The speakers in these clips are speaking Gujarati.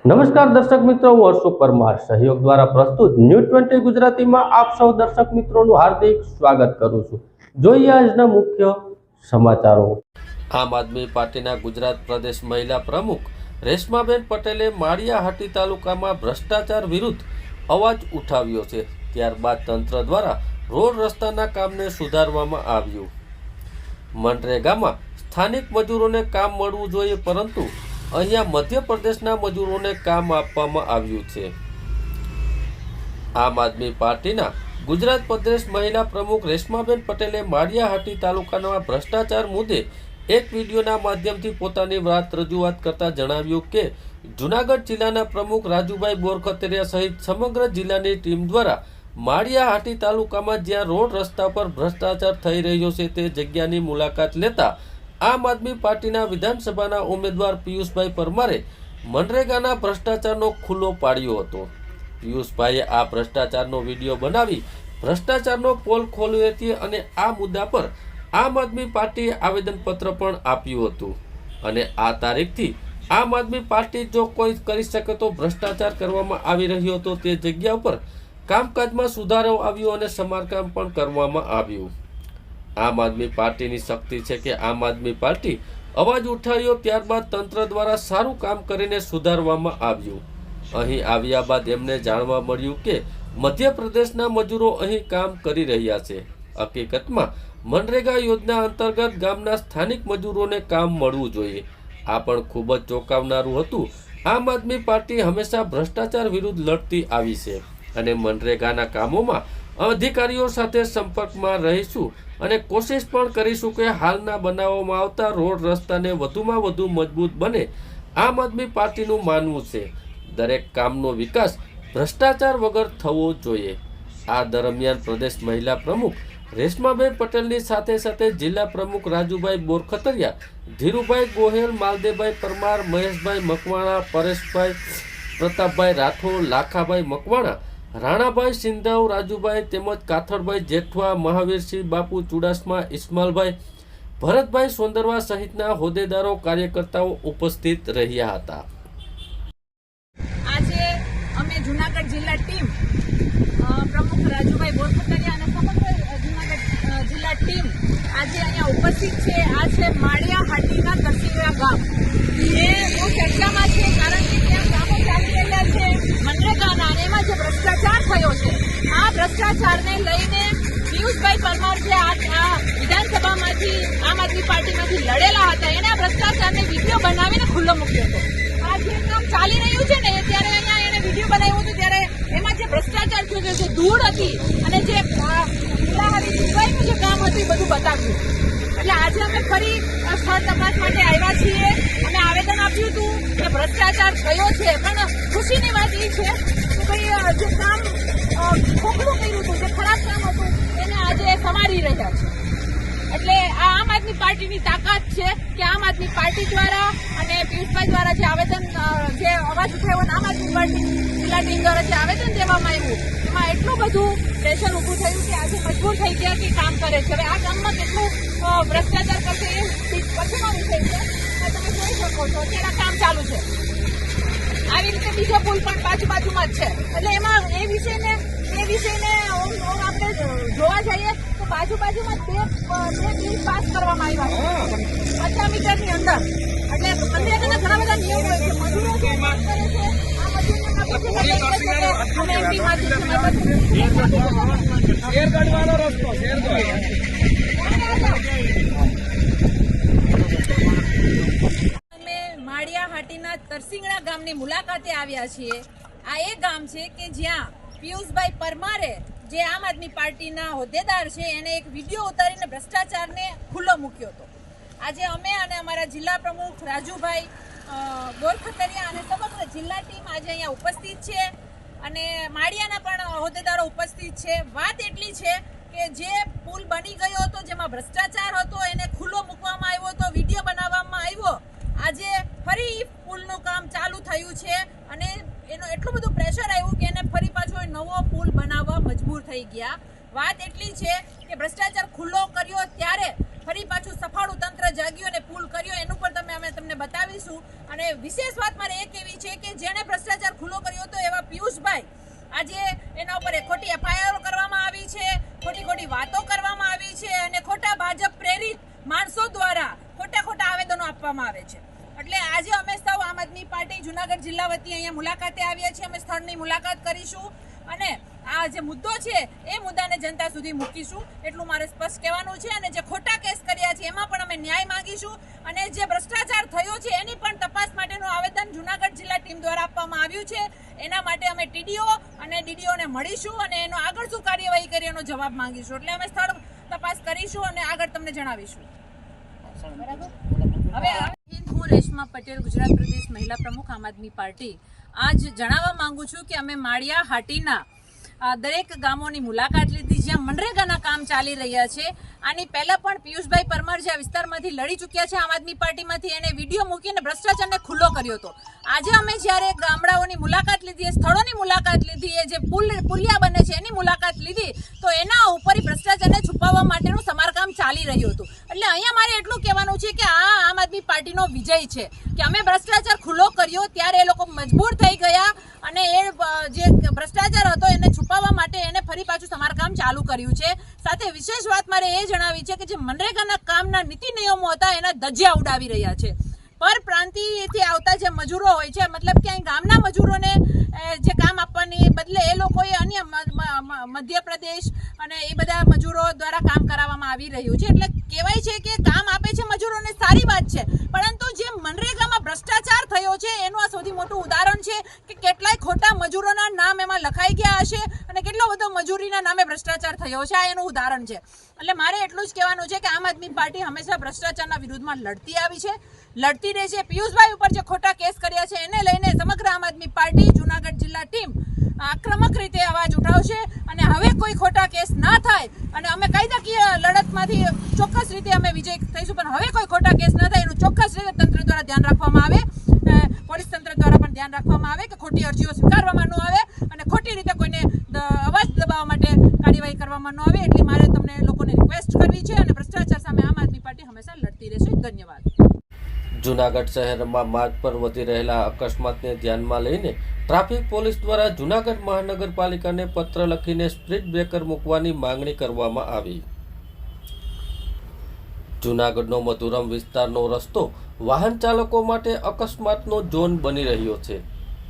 નમસ્કાર દર્શક મિત્રો, હું હર્ષુ પરમાર સહયોગ દ્વારા પ્રસ્તુત ન્યૂઝ 20 ગુજરાતીમાં આપ સૌ દર્શક મિત્રોનું હાર્દિક સ્વાગત કરું છું। જોઈએ આજના મુખ્ય સમાચારો। આમ આદમી પાર્ટીના ગુજરાત પ્રદેશ મહિલા પ્રમુખ રેશમાબેન પટેલે માળિયાહાટી તાલુકામાં ભ્રષ્ટાચાર વિરુદ્ધ અવાજ ઉઠાવ્યો છે। ત્યારબાદ તંત્ર દ્વારા રોડ રસ્તાના કામને સુધારવામાં આવ્યું। મનરેગામાં સ્થાનિક મજૂરોને કામ મળવું જોઈએ, પરંતુ અહીંયા મધ્યપ્રદેશના મજૂરોને કામ આપવામાં આવ્યું છે। આમ આદમી પાર્ટીના ગુજરાત પ્રદેશ મહિલા પ્રમુખ રેશમાબેન પટેલે માળિયાહાટી તાલુકાના ભ્રષ્ટાચાર મુદ્દે એક વિડીયોના માધ્યમથી પોતાની રજૂઆત કરતા જણાવ્યું કે જૂનાગઢ જિલ્લાના પ્રમુખ રાજુભાઈ બોરખતરિયા સહિત સમગ્ર જિલ્લાની ટીમ દ્વારા માળિયાહાટી તાલુકામાં જ્યાં રોડ રસ્તા પર ભ્રષ્ટાચાર થઈ રહ્યો છે તે જગ્યાની મુલાકાત લેતા આમ આદમી પાર્ટીના વિધાનસભાના ઉમેદવાર પિયુષભાઈ પરમારે મનરેગાના ભ્રષ્ટાચારનો ખુલ્લો પાડ્યો હતો। પિયુષભાઈએ આ ભ્રષ્ટાચારનો વિડીયો બનાવી ભ્રષ્ટાચારનો પોલ ખોલ્યો હતી અને આ મુદ્દા પર આમ આદમી પાર્ટીએ આવેદનપત્ર પણ આપ્યું હતું અને આ તારીખથી આમ આદમી પાર્ટી જો કોઈ કરી શકે તો ભ્રષ્ટાચાર કરવામાં આવી રહ્યો હતો તે જગ્યા ઉપર કામકાજમાં સુધારો આવ્યો અને સમારકામ પણ કરવામાં આવ્યું। આમ આદમી પાર્ટીની શક્તિ છે કે આમ આદમી પાર્ટી અવાજ ઉઠાવ્યો, ત્યારબાદ તંત્ર દ્વારા સારું કામ કરીને સુધારવામાં આવ્યું। અહીં આવ્યા બાદ એમને જાણવા મળ્યું કે મધ્યપ્રદેશના મજૂરો અહીં કામ કરી રહ્યા છે। હકીકતમાં મનરેગા યોજના અંતર્ગત ગામના સ્થાનિક મજૂરોને કામ મળવું જોઈએ। આ પણ ખૂબ જ ચોંકાવનારું હતું। આમ આદમી પાર્ટી હંમેશા ભ્રષ્ટાચાર વિરુદ્ધ લડતી આવી છે અને મનરેગાના કામોમાં અધિકારીઓ સાથે સંપર્કમાં રહીશું અને કોશિશ પણ કરીશું કે હાલના બનાવવામાં આવતા રોડ રસ્તાને વધુમાં વધુ મજબૂત બને। આમ આદમી પાર્ટીનું માનવું છે દરેક કામનો વિકાસ ભ્રષ્ટાચાર વગર થવો જોઈએ। આ દરમિયાન પ્રદેશ મહિલા પ્રમુખ રેશમાબેન પટેલની સાથે સાથે જિલ્લા પ્રમુખ રાજુભાઈ બોરખતરિયા, ધીરુભાઈ ગોહેલ, માલદેભાઈ પરમાર, મહેશભાઈ મકવાણા, પરેશભાઈ, પ્રતાપભાઈ રાઠોડ, લાખાભાઈ મકવાણા, રાણાભાઈ સિંધવ, રાજુભાઈ તેમજ કાથડભાઈ જેઠવા, મહાવીરસિંહ બાપુ ચુડાસમા, ઇસ્માલભાઈ, ભરતભાઈ સોંદરવા સહિતના હોદ્દેદારો કાર્યકર્તાઓ ઉપસ્થિત રહ્યા હતા। આજે અમે જૂનાગઢ જિલ્લા ટીમ પ્રમુખ રાજુભાઈ બોરખતરિયા અને સમગ્ર જૂનાગઢ જિલ્લા ટીમ આજે અહીંયા ઉપસ્થિત છે। આ છે માળિયાહાટીના તરસીંગડા ગામ। એ બહુ ચર્ચામાં છે કારણ કે ત્યાં કામો ચાલી રહ્યા છે મનરેગાના અને એમાં જે ભ્રષ્ટાચાર થયો છે આ ભ્રષ્ટાચારને લઈને પિયુષભાઈ પરમાર જે આ વિધાનસભામાંથી આમ આદમી પાર્ટીમાંથી લડેલા હતા એને આ ભ્રષ્ટાચારને વિડીયો બનાવીને ખુલ્લો મૂક્યો હતો। આ જે કામ ચાલી રહ્યું છે ને ત્યારે અહીંયા એને વિડીયો બનાવ્યું હતું ત્યારે એમાં જે ભ્રષ્ટાચાર થયો છે, જે ધૂળ હતી અને જે સિવાયનું જે કામ હતું એ બધું બતાવ્યું। એટલે આજે અમે ફરી સ્થળ તપાસ માટે આવ્યા છીએ। અમે આવેદન આપ્યું હતું કે ભ્રષ્ટાચાર થયો છે, પણ ખુશીની વાત એ છે કે ભાઈ જે કામ ખોખલું કર્યું હતું, જે ખરાબ કામ હતું એને આજે સમારી રહ્યા છે। એટલે આ આમ આદમી પાર્ટીની તાકાત છે કે આમ આદમી પાર્ટી દ્વારા અને પિયુષભાઈ દ્વારા જે આવેદન જે અવાજ ઉઠાવ્યો આમ આદમી પાર્ટી જિલ્લા ટીમ દ્વારા જે આવેદન દેવામાં આવ્યું એમાં એટલું બધું ટેન્શન ઊભું થયું કે આજે મજબૂર થઈ ગયા કે કામ કરે છે। હવે આ કામમાં કેટલું ભ્રષ્ટાચાર કરશે એ પછીનો વિષય છે। તમે જોઈ શકો છો અત્યારે કામ ચાલુ છે। આવી રીતે બીજો પુલ પણ બાજુમાં જ છે। એટલે એમાં એ વિષયને આપણે જોવા જઈએ તો બાજુમાં બે બ્રિજ પાસ કરવામાં આવ્યા છે 50 મીટરની અંદર। એટલે મનરેગાના ઘણા બધા નિયમો હોય છે, મજૂરો જે કામ કરે છે આ મજૂરોને માળિયાહાટીના તરસીંગડા ગામની મુલાકાતે આવ્યા છીએ। આ એ ગામ છે કે જ્યાં પિયુષભાઈ પરમારે જે આમ આદમી પાર્ટીના હોદ્દેદાર છે એને એક વિડીયો ઉતારીને ભ્રષ્ટાચારને ખુલ્લો મૂક્યો હતો। આજે અમે અને અમારા જિલ્લા પ્રમુખ રાજુભાઈ બોરખતરિયા અને સમગ્ર જિલ્લા ટીમ આજે અહીંયા ઉપસ્થિત છે અને માળિયાના પણ હોદ્દેદારો ઉપસ્થિત છે। વાત એટલી છે કે જે પુલ બની ગયો હતો જેમાં ભ્રષ્ટાચાર હતો એને ખુલ્લો મૂકવામાં આવ્યો હતો, વિડીયો બનાવવામાં આવ્યો। આજે ફરી પુલનું કામ ચાલુ થયું છે અને એનો એટલું બધું પ્રેશર આવ્યું કે એને ફરી પાછો નવો પુલ બનાવવા મજબૂર થઈ ગયા। વાત એટલી છે કે ભ્રષ્ટાચાર ખુલ્લો કર્યો ત્યારે ફરી પાછું સફાળું તંત્ર જાગ્યું અને પુલ કર્યો, એનું પણ અમે તમને બતાવીશું. અને વિશેષ વાત મારે એ કહેવી છે કે જેણે ભ્રષ્ટાચાર ખુલ્લો કર્યો હતો એવા પિયુષભાઈ, આજે એના ઉપર ખોટી એફઆઈઆર કરવામાં આવી છે, ખોટી વાતો કરવામાં આવી છે અને ખોટા ભાજપ પ્રેરિત માણસો દ્વારા ખોટા આવેદનો આપવામાં આવે છે. એટલે આજે અમે સૌ આમ આદમી પાર્ટી જુનાગઢ જિલ્લા વતી અહીંયા મુલાકાતે આવ્યા છીએ. અમે સ્થળની મુલાકાત કરીશું અને આ જે મુદ્દો છે એ મુદ્દાને જનતા સુધી મૂકીશું, એટલું મારે સ્પષ્ટ કહેવાનું છે. અને જે ખોટા કેસ કર્યા છે એમાં પણ અમે ન્યાય માંગીશું અને જે ભ્રષ્ટાચાર થયો છે એની પણ તપાસ માટેનું આવેદન જુનાગઢ જિલ્લા ટીમ દ્વારા આપવામાં આવ્યું છે. એના માટે અમે ટીડીઓ અને ડીડીઓને મળીશું અને એનો આગળ શું કાર્યવાહી કરી એનો જવાબ માંગીશું. એટલે અમે સ્થળ તપાસ કરીશું અને આગળ તમને જણાવીશું. બરાબર. હવે હું રેશમા પટેલ, ગુજરાત પ્રદેશ મહિલા પ્રમુખ, આમ આદમી પાર્ટી. આજ જણાવવા માંગુ છું કે અમે માળિયા હાટીના દરેક ગામોની મુલાકાત લીધી જ્યાં મનરેગાના કામ ચાલી રહ્યા છે. આની પહેલા પણ પિયુષભાઈ પરમાર જે આ વિસ્તારમાંથી લડી ચૂક્યા છે આમ આદમી પાર્ટીમાંથી, એને વિડીયો મૂકીને ભ્રષ્ટાચારને ખુલ્લો કર્યો હતો. આજે અમે જ્યારે ગામડાઓની મુલાકાત લીધી, સ્થળોની મુલાકાત લીધી, એ જે પુલિયા બને છે એની મુલાકાત લીધી, તો એના ઉપર ભ્રષ્ટાચારને છુપાવવા માટેનું સમારકામ ચાલી રહ્યું હતું. એટલે અહીંયા મારે એટલું કહેવાનું છે કે આ આમ આદમી પાર્ટીનો વિજય છે કે અમે ભ્રષ્ટાચાર ખુલ્લો કર્યો ત્યારે એ લોકો મજબૂર થઈ ગયા અને એ જે ભ્રષ્ટાચાર હતો એને છુપાવવા માટે એને ફરી પાછું સમારકામ ચાલુ કર્યું છે. સાથે વિશેષ વાત મારે એ જણાવી છે કે જે મનરેગાના કામના નીતિ નિયમો હતા એના ધજિયા ઉડાવી રહ્યા છે. પર પ્રાંતિથી આવતા જે મજૂરો હોય છે, મતલબ કે અહીં ગામના મજૂરોને જે કામ આપવાની બદલે એ લોકોએ અન્ય મધ્યપ્રદેશ અને એ બધા મજૂરો દ્વારા કામ કરાવવામાં આવી રહ્યું છે. એટલે કહેવાય છે કે કામ આપે છે મજૂરોને, સારી વાત છે, પરંતુ જે મનરેગામાં ભ્રષ્ટાચાર થયો છે એનું આ સૌથી મોટું ઉદાહરણ છે કે કેટલાય ખોટા મજૂરોના નામ એમાં લખાઈ ગયા હશે અને કેટલો બધો મજૂરીના નામે ભ્રષ્ટાચાર થયો છે. આ એનું ઉદાહરણ છે. એટલે મારે એટલું જ કહેવાનું છે કે આમ આદમી પાર્ટી હંમેશા ભ્રષ્ટાચારના વિરુદ્ધમાં લડતી આવી છે, લડતી રહે છે. પિયુષભાઈ ઉપર જે ખોટા કેસ કર્યા છે એને લઈને સમગ્ર આમ આદમી પાર્ટી જુનાગઢ જિલ્લા ટીમ આક્રમક રીતે અવાજ ઉઠાવશે અને હવે કોઈ ખોટા કેસ ના થાય અને અમે કાયદાકીય લડતમાંથી ચોક્કસ રીતે અમે વિજય થઈશું. પણ હવે કોઈ ખોટા કેસ ન થાય એનું ચોક્કસ રીતે તંત્ર દ્વારા ધ્યાન રાખવામાં આવે, પોલીસ તંત્ર દ્વારા પણ ધ્યાન રાખવામાં આવે કે ખોટી અરજીઓ સ્વીકારવામાં ન આવે અને ખોટી રીતે કોઈને અવાજ દબાવવા માટે કાર્યવાહી કરવામાં ન આવે. એટલી મારે તમને લોકોને રિક્વેસ્ટ કરવી છે અને ભ્રષ્ટાચાર સામે આમ આદમી પાર્ટી હંમેશા લડતી રહેશે. ધન્યવાદ. જુનાગઢ શહેરમાં માર્ગ પર વધી રહેલા અકસ્માતને ધ્યાનમાં લઈને ટ્રાફિક પોલીસ દ્વારા જુનાગઢ મહાનગરપાલિકાને પત્ર લખીને સ્પીડ બ્રેકર મૂકવાની માંગણી કરવામાં આવી. જુનાગઢનો મધુરમ વિસ્તારનો રસ્તો વાહન ચાલકો માટે અકસ્માતનો ઝોન બની રહ્યો છે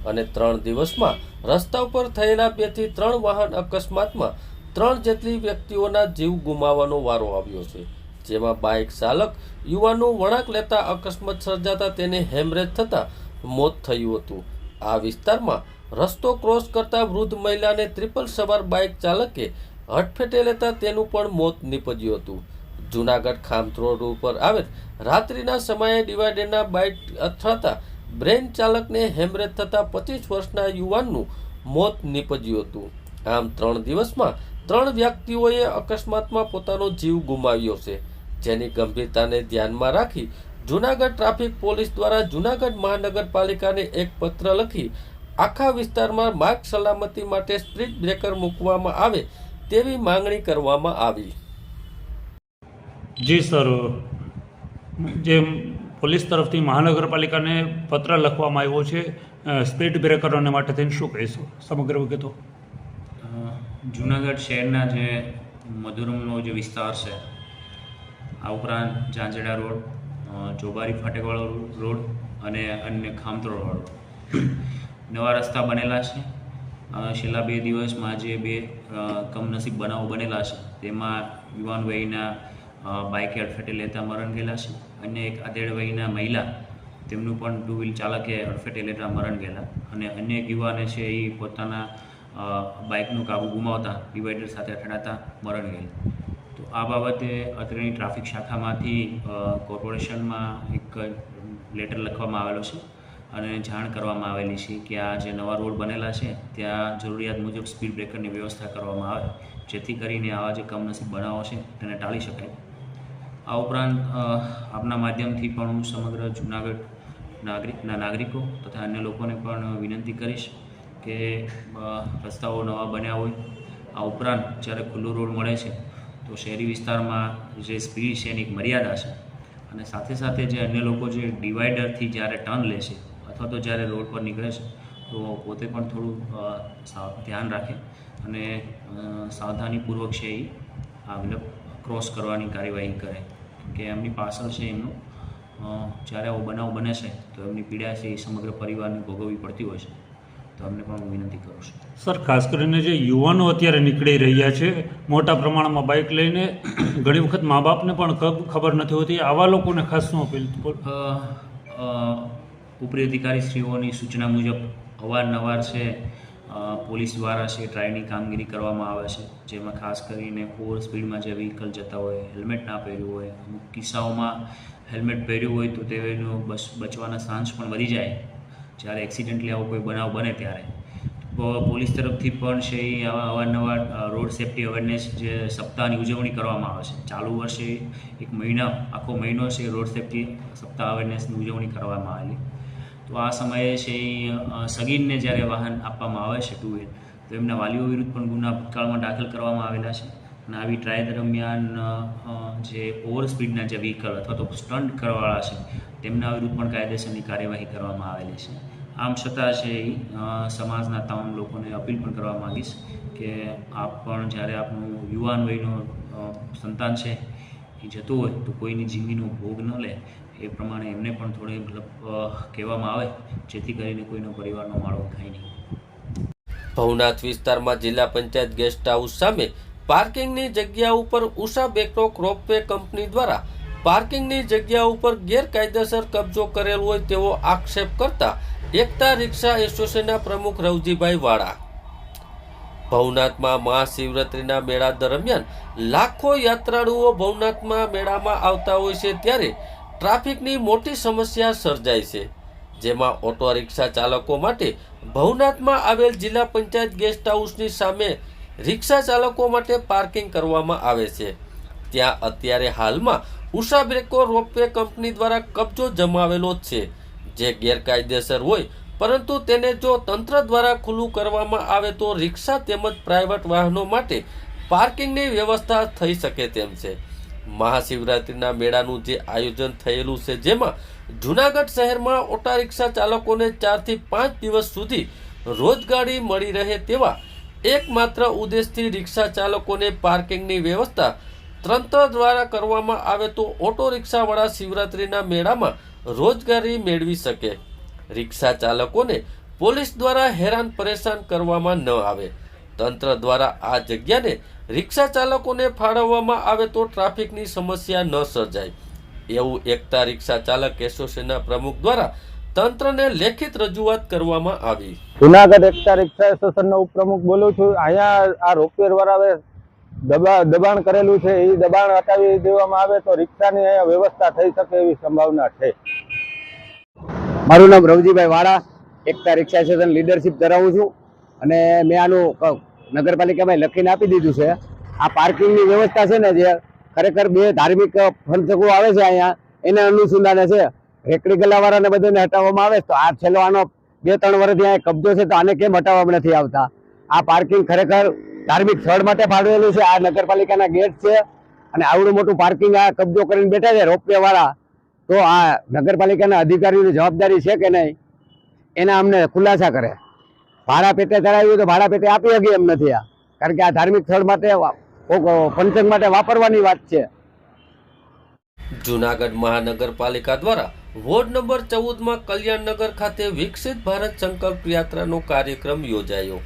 અને 3 દિવસમાં રસ્તા ઉપર થયેલા 2 થી 3 વાહન અકસ્માતમાં 3 જેટલી વ્યક્તિઓના જીવ ગુમાવવાનો વારો આવ્યો છે. જેમાં બાઇક ચાલક યુવાનનું વળાંક લેતા અકસ્માત સર્જાતા તેને હેમરેજ થતા મોત થયું હતું. આ વિસ્તારમાં રસ્તો ક્રોસ કરતા વૃદ્ધ મહિલાને ટ્રિપલ સવાર બાઇક ચાલકે હડફેટે લેતા તેનું પણ મોત નીપજ્યું હતું. જુનાગઢ ખામત રોડ ઉપર આવેલ રાત્રિના સમયે ડિવાઈડરના બાઇક અથડાતા બ્રેન ચાલકને હેમરેજ થતા 25 વર્ષના યુવાનનું મોત નીપજ્યું હતું. આમ 3 દિવસમાં 3 વ્યક્તિઓએ અકસ્માતમાં પોતાનો જીવ ગુમાવ્યો છે, જેની ગંભીરતાને ધ્યાનમાં રાખી જુનાગઢ ટ્રાફિક પોલીસ દ્વારા જુનાગઢ મહાનગરપાલિકાને એક પત્ર લખી આખા વિસ્તારમાં માર્ગ સલામતી માટે સ્પીડ બ્રેકર મૂકવામાં આવે તેવી માંગણી કરવામાં આવી. જી સર, જે પોલીસ તરફથી મહાનગરપાલિકાને પત્ર લખવામાં આવ્યો છે સ્પીડ બ્રેકરોને માટે થઈને શું કહીશું સમગ્ર વિગતો? જુનાગઢ શહેરના જે મધુરમનો જે વિસ્તાર છે, આ ઉપરાંત ઝાંઝડા રોડ, ચોબારી ફાટેકવાળો રોડ અને અન્ય ખામતરોડ વાળો નવા રસ્તા બનેલા છે. છેલ્લા 2 દિવસમાં જે 2 કમનસીબ બનાવો બનેલા છે તેમાં યુવાન વયના બાઇક અડફેટે લેતા મરણ ગયેલા છે. અન્ય એક આધેડ વયના મહિલા, તેમનું પણ 2 વ્હીલ ચાલકે અડફેટે લેતા મરણ ગયેલા અને અન્ય એક યુવાને છે એ પોતાના બાઇકનું કાબુ ગુમાવતા ડિવાઈડર સાથે અથડાતા મરણ ગયેલ. તો આ બાબતે અત્રેની ટ્રાફિક શાખામાંથી કોર્પોરેશનમાં એક લેટર લખવામાં આવેલો છે અને જાણ કરવામાં આવેલી છે કે આ જે નવા રોડ બનેલા છે ત્યાં જરૂરિયાત મુજબ સ્પીડ બ્રેકરની વ્યવસ્થા કરવામાં આવે, જેથી કરીને આવા જે કમનસીબ બનાવો છે તેને ટાળી શકાય. આ ઉપરાંત આપના માધ્યમથી પણ હું સમગ્ર જૂનાગઢ નાગરિકો તથા અન્ય લોકોને પણ વિનંતી કરીશ કે રસ્તાઓ નવા બન્યા હોય, આ ઉપરાંત જ્યારે ખુલ્લો રોડ મળે છે તો શહેરી વિસ્તારમાં જે સ્પીડ છે એની એક મર્યાદા છે, અને સાથે સાથે જે અન્ય લોકો જે ડિવાઈડરથી જ્યારે ટર્ન લે છે અથવા તો જ્યારે રોડ પર નીકળે છે તો પોતે પણ થોડું ધ્યાન રાખે અને સાવધાનીપૂર્વક છે એ મતલબ ક્રોસ કરવાની કાર્યવાહી કરે, કે એમની પાછળ છે એમનું જ્યારે આવો બનાવ બને છે તો એમની પીડા છે એ સમગ્ર પરિવારને ભોગવવી પડતી હોય છે. તો અમને પણ હું વિનંતી કરું છું. સર, ખાસ કરીને જે યુવાનો અત્યારે નીકળી રહ્યા છે મોટા પ્રમાણમાં બાઇક લઈને, ઘણી વખત મા બાપને પણ ખબર નથી હોતી, આવા લોકોને ખાસ શું અપીલ? ઉપરી અધિકારીશ્રીઓની સૂચના મુજબ અવારનવાર છે પોલીસ દ્વારા છે ટ્રાયની કામગીરી કરવામાં આવે છે, જેમાં ખાસ કરીને ઓવર સ્પીડમાં જે વ્હીકલ જતા હોય, હેલ્મેટ ના પહેર્યું હોય, અમુક કિસ્સાઓમાં હેલ્મેટ પહેર્યું હોય તો તેનો બચવાના ચાન્સ પણ વધી જાય જ્યારે એક્સિડન્ટલી આવો કોઈ બનાવ બને ત્યારે. પોલીસ તરફથી પણ છે એ અવારનવાર રોડ સેફ્ટી અવેરનેસ જે સપ્તાહની ઉજવણી કરવામાં આવે છે. ચાલુ વર્ષે આખો મહિનો છે રોડ સેફ્ટી સપ્તાહ અવેરનેસની ઉજવણી કરવામાં આવેલી. તો આ સમયે છે એ સગીરને જ્યારે વાહન આપવામાં આવે છે ટુ વ્હીલ, તો એમના વાલીઓ વિરુદ્ધ પણ ગુના ભૂતકાળમાં દાખલ કરવામાં આવેલા છે. અને આવી ટ્રાય દરમિયાન જે ઓવર સ્પીડના જે વ્હીકલ અથવા તો સ્ટન્ટ કરવાવાળા છે તેમના વિરુદ્ધ પણ કાયદેસરની કાર્યવાહી કરવામાં આવેલી છે. આમ છતાં છે એ સમાજના તમામ લોકોને અપીલ પણ કરવા માગીશ કે આપ પણ જ્યારે આપનું યુવાન વયનું સંતાન છે એ જતું હોય તો કોઈની જિંદગીનો ભોગ ન લે એ પ્રમાણે એમને પણ થોડી મતલબ કહેવામાં આવે, જેથી કરીને કોઈનો પરિવારનો માળો ખાય નહીં. ભવનાથ વિસ્તારમાં જિલ્લા પંચાયત ગેસ્ટ હાઉસ સામે પાર્કિંગની જગ્યા ઉપર ઉષા બેકરોક રોપવે કંપની દ્વારા પાર્કિંગની જગ્યા ઉપર ગેરકાયદેસર કબજો કરેલ હોય તેવો આક્ષેપ કરતા એકતા રિક્ષા એસોસિએશનના પ્રમુખ રવજીભાઈ વાળા. ભવનાથમાં મહાશિવરાત્રિના મેળા દરમિયાન લાખો યાત્રાળુઓ ભવનાથમાં મેળામાં આવતા હોય છે ત્યારે ટ્રાફિકની મોટી સમસ્યા સર્જાય છે, જેમાં ઓટો રિક્ષા ચાલકો માટે ભવનાથમાં આવેલ જિલ્લા પંચાયત ગેસ્ટ હાઉસની સામે રિક્ષા ચાલકો માટે પાર્કિંગ કરવામાં આવે છે. ત્યાં અત્યારે હાલમાં ઉષા બેકો રોપવે કંપની દ્વારા કબજો જમાવેલો છે, જે ગેરકાયદેસર હોય, પરંતુ તેને જો તંત્ર દ્વારા ખુલ્લું કરવામાં આવે તો રિક્ષા તેમજ પ્રાઇવેટ વાહનો માટે પાર્કિંગની વ્યવસ્થા થઈ શકે તેમ છે. મહાશિવરાત્રિના મેળાનું જે આયોજન થયેલું છે, જેમાં જૂનાગઢ શહેરમાં ઓટા રિક્ષા ચાલકોને 4 થી 5 દિવસ સુધી રોજગારી મળી રહે તેવા એકમાત્ર ઉદ્દેશથી રિક્ષા ચાલકોને પાર્કિંગની વ્યવસ્થા તંત્ર દ્વારા કરવામાં આવે તો ઓટો રિક્ષાવાળા શિવરાત્રિના મેળામાં રોજગારી મેળવી શકે. રિક્ષા ચાલકોને પોલીસ દ્વારા હેરાન પરેશાન કરવામાં ન આવે. તંત્ર દ્વારા આ જગ્યાને રિક્ષા ચાલકોને ફાળવવામાં આવે તો ટ્રાફિકની સમસ્યા ન સર્જાય, એવું એકતા રિક્ષા ચાલક એસોસિએશનના પ્રમુખ દ્વારા તંત્રને લેખિત રજૂઆત કરવામાં આવી. જુનાગઢ એકતા રિક્ષા એસોસિએશનનો ઉપપ્રમુખ બોલું છું. અહીંયા આ રોપવે વાળાએ દબાણ કરેલું છે, એ દબાણ હટાવી દેવામાં આવે તો રિક્ષાની અહીંયા વ્યવસ્થા થઈ શકે એવી સંભાવના છે. મારું નામ રવજીભાઈ વાળા, એકતા રિક્ષા એસોસિએશન લીડરશિપ ધરાવું છું અને મેં આનું નગરપાલિકામાં લખીને આપી દીધું છે. આ પાર્કિંગની વ્યવસ્થા છે ને, જે ખરેખર બે ધાર્મિક પંથકો આવે છે અહીંયા, એને અનુસંધાને છે. રેકડી ગલ્લાવાળાને બધાને હટાવવામાં આવે તો આ છેલ્લો આનો 2-3 વર્ષથી અહીંયા કબજો છે, તો આને કેમ હટાવવામાં નથી આવતા? આ પાર્કિંગ ખરેખર ધાર્મિક સ્થળ માટે ફાળવેલું છે. આ નગરપાલિકાના ગેટ છે અને આવડું મોટું પાર્કિંગ આ કબજો કરીને બેઠા છે રોપવે વાળા. તો આ નગરપાલિકાના અધિકારીઓની જવાબદારી છે કે નહીં, એના અમને ખુલાસા કરે. ભાડા પેટે ચડાવ્યું તો ભાડા પેટે આપી શકે એમ નથી આ, કારણ કે આ ધાર્મિક સ્થળ માટે પંચક માટે વાપરવાની વાત છે. જૂનાગઢ મહાનગરપાલિકા દ્વારા વોર્ડ નંબર 14માં કલ્યાણનગર ખાતે વિકસિત ભારત સંકલ્પ યાત્રાનો કાર્યક્રમ યોજાયો.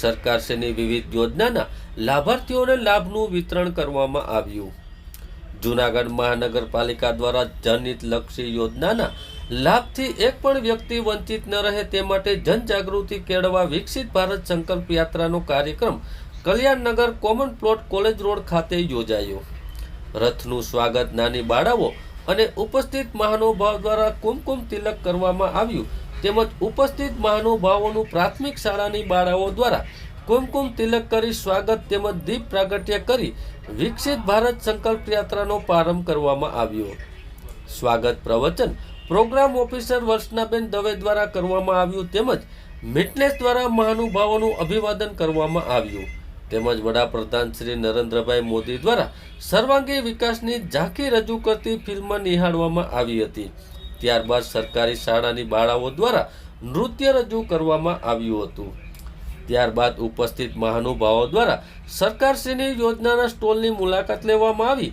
સરકારશ્રીની વિવિધ યોજનાના લાભાર્થીઓને લાભનું વિતરણ કરવામાં આવ્યું. જૂનાગઢ મહાનગરપાલિકા દ્વારા જનહિતલક્ષી યોજનાના લાભથી એક પણ વ્યક્તિ વંચિત ન રહે તે માટે જનજાગૃતિ કેળવવા વિકસિત ભારત સંકલ્પ યાત્રાનો કાર્યક્રમ Kalyannagar common plot college road ખાતે યોજાયો. રથનું સ્વાગત નાની બાળાઓ અને ઉપસ્થિત મહાનુભાવ દ્વારા કુમકુમ તિલક કરવામાં આવ્યું, તેમજ ઉપસ્થિત મહાનુભાવોનું પ્રાથમિક શાળાની બાળાઓ દ્વારા કુમકુમ તિલક કરી સ્વાગત તેમજ દીપ પ્રાગટ્ય કરી વિકસિત ભારત સંકલ્પ યાત્રાનો પ્રારંભ કરવામાં આવ્યો. સ્વાગત પ્રવચન પ્રોગ્રામ ઓફિસર વર્ષનાબેન દવે દ્વારા કરવામાં આવ્યું, તેમજ મિટનેસ દ્વારા મહાનુભાવોનું અભિવાદન કરવામાં આવ્યું. તેમજ વડાપ્રધાન શ્રી નરેન્દ્રભાઈ મોદી દ્વારા સર્વાંગી વિકાસની ઝાંખી રજૂ કરતી ફિલ્મ નિહાળવામાં આવી હતી. ત્યારબાદ સરકારી શાળાની બાળાઓ દ્વારા નૃત્ય રજૂ કરવામાં આવ્યું હતું. ત્યારબાદ ઉપસ્થિત મહાનુભાવો દ્વારા સરકારશ્રીની યોજનાના સ્ટોલની મુલાકાત લેવામાં આવી.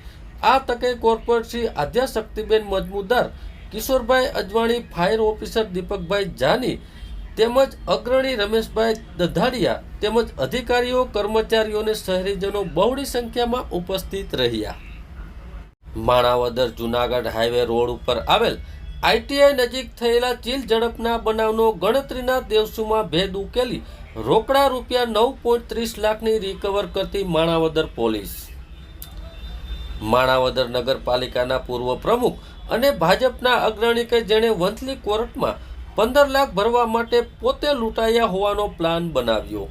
આ તકે કોર્પોરેટ શ્રી આદ્યાશક્તિબેન મજમુદાર, કિશોરભાઈ અજવાણી, ફાયર ઓફિસર દીપકભાઈ જાની તેમજ અગ્રણી રમેશભાઈ દધાડિયા તેમજ અધિકારીઓ, કર્મચારીઓ અને શહેરીજનો બહોળી સંખ્યામાં ઉપસ્થિત રહ્યા. માણાવદર જુનાગઢ હાઈવે રોડ ઉપર આવેલ ITI નજીક થયેલા ચીલ ઝડપના બનાવનો ગણતરીના દિવસોમાં ભેદ ઉકેલી રોકડા રૂપિયા 9.30 લાખની રિકવર કરતી માણાવદર પોલીસ. માણાવદર નગરપાલિકાના પૂર્વ પ્રમુખ અને ભાજપના અગ્રણી કે જેણે વંથલી કોર્ટમાં 15 લાખ ભરવા માટે પોતે લૂંટાયા હોવાનો પ્લાન બનાવ્યો.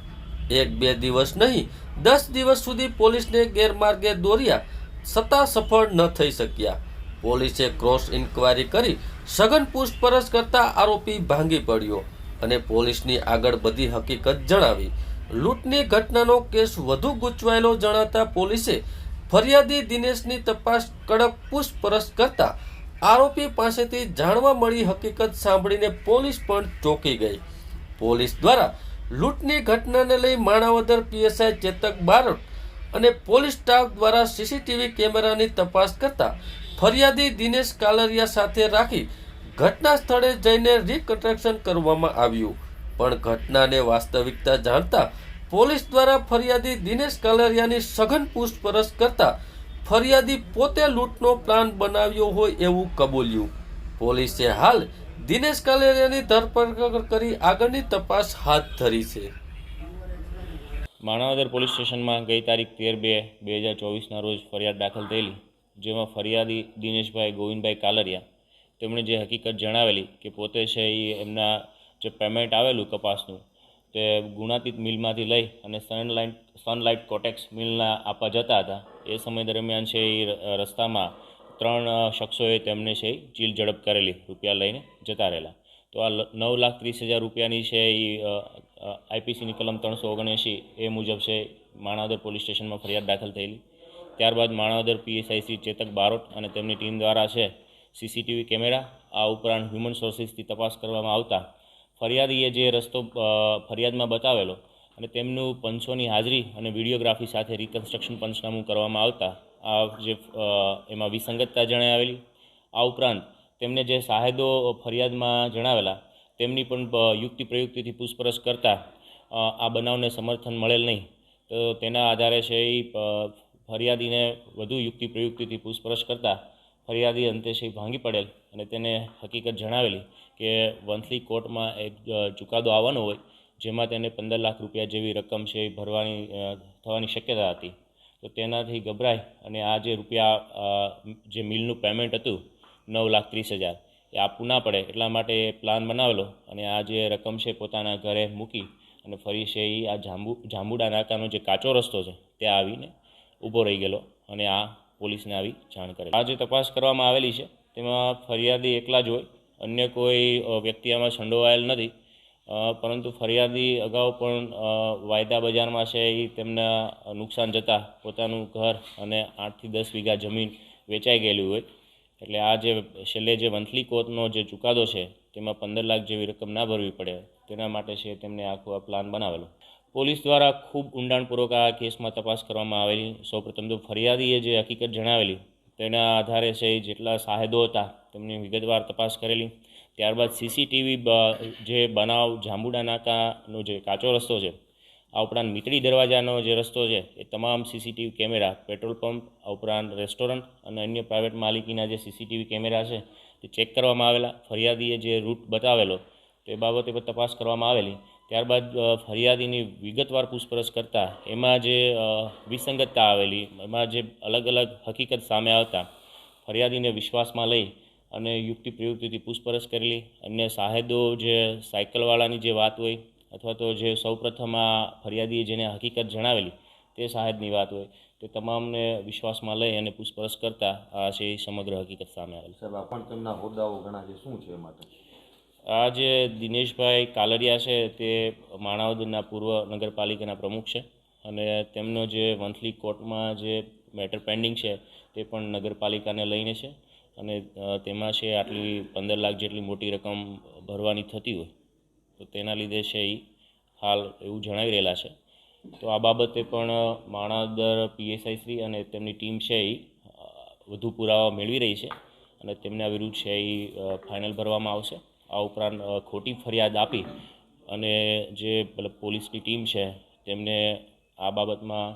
1-2 દિવસ નહીં 10 દિવસ સુધી પોલીસને ગેરમાર્ગે દોર્યા છતાં સફળ ન થઈ શક્યા. પોલીસે ક્રોસ ઇન્કવાયરી કરી સઘન પૂછપરછ કરતા આરોપી ભાંગી પડ્યો અને પોલીસની આગળ બધી હકીકત જણાવી. લૂંટની ઘટનાનો કેસ વધુ ગૂંચવાયેલો જણાતા પોલીસે ફરિયાદી દિનેશની તપાસ કડક પૂછપરછ કરતા આરોપી પાસેથી જાણવા મળી હકીકત સાંભળીને પોલીસ પણ ચોંકી ગઈ. પોલીસ દ્વારા લૂંટની ઘટનાને લઈ માણાવદર PSI ચેતક બારોટ અને પોલીસ સ્ટાફ દ્વારા CCTV કેમેરાની તપાસ કરતા ફરિયાદી દિનેશ કાલરિયા સાથે રાખી ઘટના સ્થળે જઈને રિકન્સ્ટ્રક્શન કરવામાં આવ્યું. પણ ઘટનાને વાસ્તવિકતા જાણતા પોલીસ દ્વારા ફરિયાદી દિનેશ કાલરિયાની સઘન પૂછપરછ કરતા ફરિયાદી પોતે લૂંટનો પ્લાન બનાવ્યો હોય એવું કબૂલ્યું. પોલીસે હાલ દિનેશ કાલરિયાની ધરપકડ કરી આગળની તપાસ હાથ ધરી છે. માણાવદર પોલીસ સ્ટેશનમાં ગઈ તારીખ 13/2/2024ના રોજ ફરિયાદ દાખલ થયેલી, જેમાં ફરિયાદી દિનેશભાઈ ગોવિંદભાઈ કાલરિયા તેમણે જે હકીકત જણાવેલી કે પોતે છે એ એમના જે પેમેન્ટ આવેલું કપાસનું તે ગુણાતીત મિલમાંથી લઈ અને સનલાઇટ કોટેક્સ મિલના આપવા જતા હતા. એ સમય દરમિયાન છે એ રસ્તામાં 3 શખ્સોએ તેમને છે ચીલ ઝડપ કરેલી, રૂપિયા લઈને જતા રહેલા. તો આ 9,30,000 રૂપિયાની છે એ IPCની કલમ 379 એ મુજબ છે માણાવદર પોલીસ સ્ટેશનમાં ફરિયાદ દાખલ થયેલી. ત્યારબાદ માણાવદર PSI શ્રી ચેતક બારોટ અને તેમની ટીમ દ્વારા છે CCTV કેમેરા, આ ઉપરાંત હ્યુમન સોર્સિસથી તપાસ કરવામાં આવતા ફરિયાદીએ જે રસ્તો ફરિયાદમાં બતાવેલો અને તેમનું પંચોની હાજરી અને વિડીયોગ્રાફી સાથે રિકન્સ્ટ્રક્શન પંચનામું કરવામાં આવતા આ જે એમાં વિસંગતતા જણાવેલી. આ ઉપરાંત તેમને જે સાહેદો ફરિયાદમાં જણાવેલા તેમની પણ યુક્તિ પ્રયુક્તિથી પૂછપરછ કરતાં આ બનાવને સમર્થન મળેલ નહીં. તો તેના આધારે છે એ ફરિયાદીને વધુ યુક્તિ પ્રયુક્તિથી પૂછપરછ કરતાં ફરિયાદી અંતે છે ભાંગી પડેલ અને તેને હકીકત જણાવેલી કે વંથલી કોર્ટમાં એક ચુકાદો આવવાનો હોય જેમાં તેને 15 લાખ રૂપિયા જેવી રકમ છે એ થવાની શક્યતા હતી. તો તેનાથી ગભરાય અને આ જે રૂપિયા જે મિલનું પેમેન્ટ હતું 9,30,000 એ આપવું ના પડે એટલા માટે પ્લાન બનાવેલો અને આ જે રકમ છે પોતાના ઘરે મૂકી અને ફરી છે એ આ જાંબુડા નાકાનો જે કાચો રસ્તો છે ત્યાં આવીને ઊભો રહી ગયેલો અને આ પોલીસને આવી જાણ કરેલી. આ જે તપાસ કરવામાં આવેલી છે તેમાં ફરિયાદી એકલા જ હોય, અન્ય કોઈ વ્યક્તિ આમાં સંડોવાયેલ નથી. પરંતુ ફરિયાદી અગાઉ પણ વાયદા બજારમાં છે એ તેમના નુકસાન જતાં પોતાનું ઘર અને 8 થી 10 વીઘા જમીન વેચાઈ ગયેલી હોય. એટલે આ જે છેલ્લે જે વંથલી કોર્ટનો જે ચુકાદો છે તેમાં 15 લાખ જેવી રકમ ના ભરવી પડે તેના માટે છે તેમને આખો આ પ્લાન બનાવેલો. પોલીસ દ્વારા ખૂબ ઊંડાણપૂર્વક આ કેસમાં તપાસ કરવામાં આવેલી. સૌપ્રથમ તો ફરિયાદીએ જે હકીકત જણાવેલી તેના આધારે છે જેટલા સાહેદો હતા તેમની વિગતવાર તપાસ કરેલી. ત્યારબાદ CCTV જે બનાવ જાંબુડા નાકાનો જે કાચો રસ્તો છે, આ ઉપરાંત મીતડી દરવાજાનો જે રસ્તો છે એ તમામ CCTV કેમેરા, પેટ્રોલ પંપ, આ ઉપરાંત રેસ્ટોરન્ટ અને અન્ય પ્રાઇવેટ માલિકીના જે CCTV કેમેરા છે તે ચેક કરવામાં આવેલા. ફરિયાદીએ જે રૂટ બતાવેલો તે બાબતે પણ તપાસ કરવામાં આવેલી. ત્યારબાદ ફરિયાદીની વિગતવાર પૂછપરછ કરતાં એમાં જે વિસંગતતા આવેલી, એમાં જે અલગ અલગ હકીકત સામે આવતા ફરિયાદીને વિશ્વાસમાં લઈ અને યુક્તિ પ્રયુક્તિથી પૂછપરછ કરેલી. અન્ય સાહેદો જે સાયકલવાળાની જે વાત હોય અથવા તો જે સૌપ્રથમ આ ફરિયાદીએ જેને હકીકત જણાવેલી તે સાહેદની વાત હોય તે તમામને વિશ્વાસમાં લઈ અને પૂછપરછ કરતાં આ છે સમગ્ર હકીકત સામે આવેલી. સાહેબ, આ પણ તેમના હોદ્દાઓ ઘણા છે, શું છે એ માટે? આ જે દિનેશભાઈ કાલરિયા છે તે માણાવદરના પૂર્વ નગરપાલિકાના પ્રમુખ છે અને તેમનો જે મંથલી કોર્ટમાં જે મેટર પેન્ડિંગ છે તે પણ નગરપાલિકાને લઈને છે અને તેમાં છે આટલી 15 લાખ જેટલી મોટી રકમ ભરવાની થતી હોય તો તેના લીધે છે એ હાલ એવું જણાવી રહેલા છે. તો આ બાબતે પણ માણાવદર પીએસઆઈ શ્રી અને તેમની ટીમ છે એ વધુ પુરાવા મેળવી રહી છે અને તેમના વિરુદ્ધ છે એ ફાઇનલ ભરવામાં આવશે. આ ઉપરાંત ખોટી ફરિયાદ આપી અને જે પોલીસની ટીમ છે તેમને આ બાબતમાં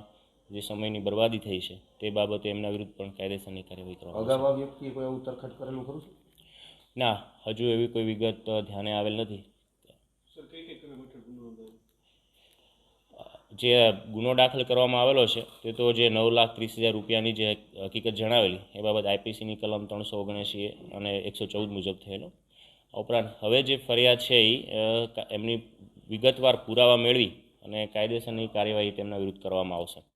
જે સમયની બરબાદી થઈ છે તે બાબતે એમના વિરુદ્ધ પણ કાયદેસરની કાર્યવાહી કરવામાં આવશે. અગાઉ આ વ્યક્તિએ કોઈ એવું તરખટ કરેલું ખરું છે? ના, હજુ એવી કોઈ વિગત ધ્યાને આવેલ નથી. જે ગુનો દાખલ કરવામાં આવેલો છે તે તો જે 9,30,000 રૂપિયાની જે હકીકત જણાવેલી એ બાબત આઈપીસીની કલમ 379 અને 114 મુજબ થયેલો. ઉપરાંત હવે જે ફરિયાદ છે એ એમની વિગતવાર પુરાવા મેળવી અને કાયદેસરની કાર્યવાહી તેમના વિરુદ્ધ કરવામાં આવશે.